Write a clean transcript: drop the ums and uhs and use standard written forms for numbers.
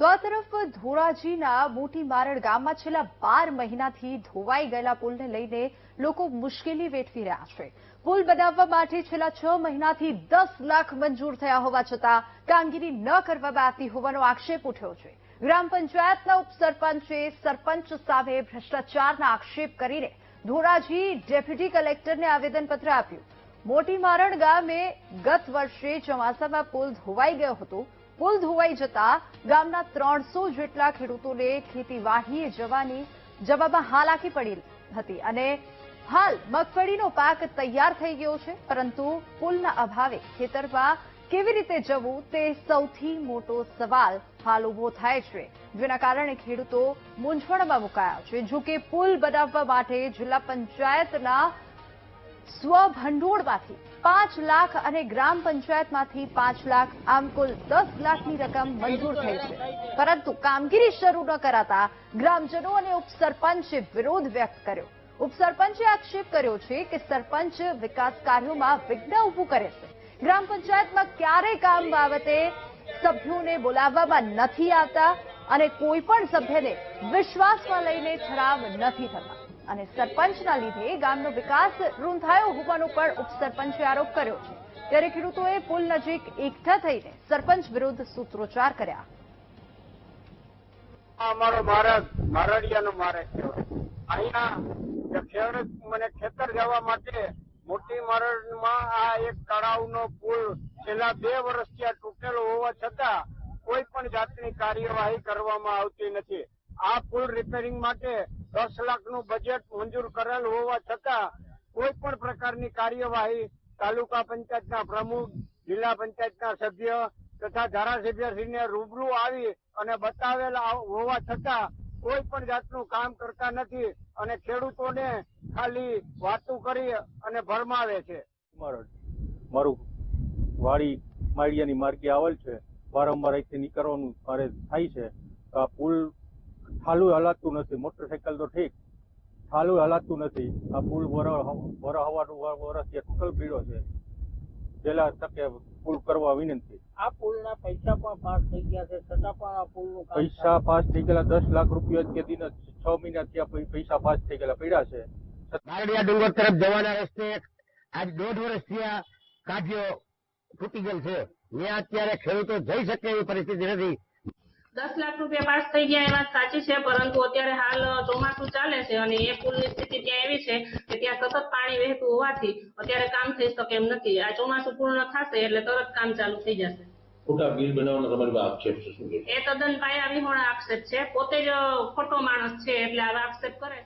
તો આ તરફ ધોરાજીના મોટી મારડ ગામમાં છેલ્લા 12 મહિનાથી ધોવાઈ ગયેલા પુલને લઈને લોકો મુશ્કેલી વેઠવી રહ્યા છે. પુલ બનાવવા માટે છેલ્લા 6 મહિનાથી 10 લાખ મંજૂર થયા હોવા છતાં કામગીરી ન કરવામાં આવતી હોવાનો આક્ષેપ ઉઠ્યો છે. ગ્રામ પંચાયતના ઉપસરપંચે સરપંચ સામે ભ્રષ્ટાચારના આક્ષેપ કરીને ધોરાજી ડેપ્યુટી કલેક્ટરને આવેદનપત્ર આપ્યું. મોટી મારડ ગામે ગત વર્ષે ચોમાસામાં પુલ ધોવાઈ ગયો હતો. પુલ ધોવાઈ જતા ગામના 300 જેટલા ખેડૂતોને ખેતીવાડીએ જવામાં હાલાકી પડી હતી અને હાલ મગફળીનો પાક તૈયાર થઈ ગયો છે, પરંતુ પુલના અભાવે ખેતરમાં કેવી રીતે જવું તે સૌથી મોટો સવાલ હાલ ઉભો થાય છે, જેના કારણે ખેડૂતો મૂંઝવણમાં મુકાયા છે. જો કે પુલ બનાવવા માટે જિલ્લા પંચાયતના સ્વભંડોળમાંથી 5 લાખ અને ગ્રામ પંચાયતમાંથી 5 લાખ આમ કુલ 10 લાખની રકમ મંજૂર થઈ છે, પરંતુ કામગીરી શરૂ ન કરાતા ગ્રામજનો અને ઉપસરપંચે વિરોધ વ્યક્ત કર્યો. ઉપસરપંચે આક્ષેપ કર્યો છે કે સરપંચ વિકાસ કાર્યોમાં વિઘ્ન ઉભું કરે છે. ગ્રામ પંચાયતમાં ક્યારેય કામ બાબતે સભ્યોને બોલાવવામાં નથી આવતા અને કોઈ પણ સભ્યને વિશ્વાસમાં લઈને ઠરાવ નથી થતા અને સરપંચના લીધે ગામનો વિકાસ રૂંધાયો હોવાનો પણ ઉપસરપંચે આરોપ કર્યો છે. ત્યારે ખેડૂતોએ પુલ નજીક એકઠા થઈને સરપંચ વિરુદ્ધ સૂત્રોચ્ચાર કર્યા. અમારો મારડિયાનો મારે અહીંયા મને ખેતર જવા માટે મોટી મારડમાં આ એક તળાવનો પુલ છેલ્લા 2 વર્ષથી આ તૂટેલો હોવા છતાં કોઈ પણ જાતની કાર્યવાહી કરવામાં આવતી નથી. આ પુલ રિપેરિંગ માટે 10 લાખનું બજેટ મંજૂર કરેલ હોવા છતાં કોઈ પણ પ્રકારની કાર્યવાહી તાલુકા પંચાયતના પ્રમુખ, જિલ્લા પંચાયતના સભ્ય તથા ધારાસભ્યશ્રીને રૂબરૂ આવી અને બતાવેલા હોવા છતાં કોઈ પણ જાતનું કામ કરતા નથી અને ખેડૂતોને ખાલી વાતો કરી અને ભરમાવે છે. મારું વાડી માળિયાની માર્ગે આવેલ છે, વારંવાર અહીંથી નીકળવાનું મારે થાય છે. આ પુલ ઠાલું હલાતું નથી, મોટરસાયકલ તો ઠીક, ઠાલું હલાતું નથી. આ પુલ હવાનું વરસ ટોટલ પીડો છે. પેલા તકે પુલ કરવા વિનંતી. આ પુલના પૈસા પણ પાસ થઈ ગયા છે, છતાં પણ આ પુલનું પૈસા પાસ થઈ ગયેલા 10 લાખ રૂપિયા કે દિન 6 મહિના ત્યાં પૈસા પાસ થઈ ગયેલા પડ્યા છે. મારડિયા ડુંગર તરફ જવાના રસ્તે આજ 1.5 વર્ષથી આ કાઢ્યો તૂટી ગયેલ છે. ત્યાં અત્યારે ખેડૂતો જઈ શકે એવી પરિસ્થિતિ નથી. 10 લાખ રૂપિયા પાસ થઈ ગયા એ વાત સાચી છે, પરંતુ અત્યારે હાલ ચોમાસું ચાલે છે અને એ પુલની સ્થિતિ ત્યાં એવી છે કે ત્યાં સતત પાણી વહેતું હોવાથી અત્યારે કામ થઈ શકે એમ નથી. આ ચોમાસું પૂર્ણ થશે એટલે તરત કામ ચાલુ થઈ જશે. ખોટા બિલ બનાવવાનો તમારી આક્ષેપ છે શું? એ તદ્દન પાયા વિહોણા આક્ષેપ છે. પોતે જ ખોટો માણસ છે એટલે આવા આક્ષેપ કરે.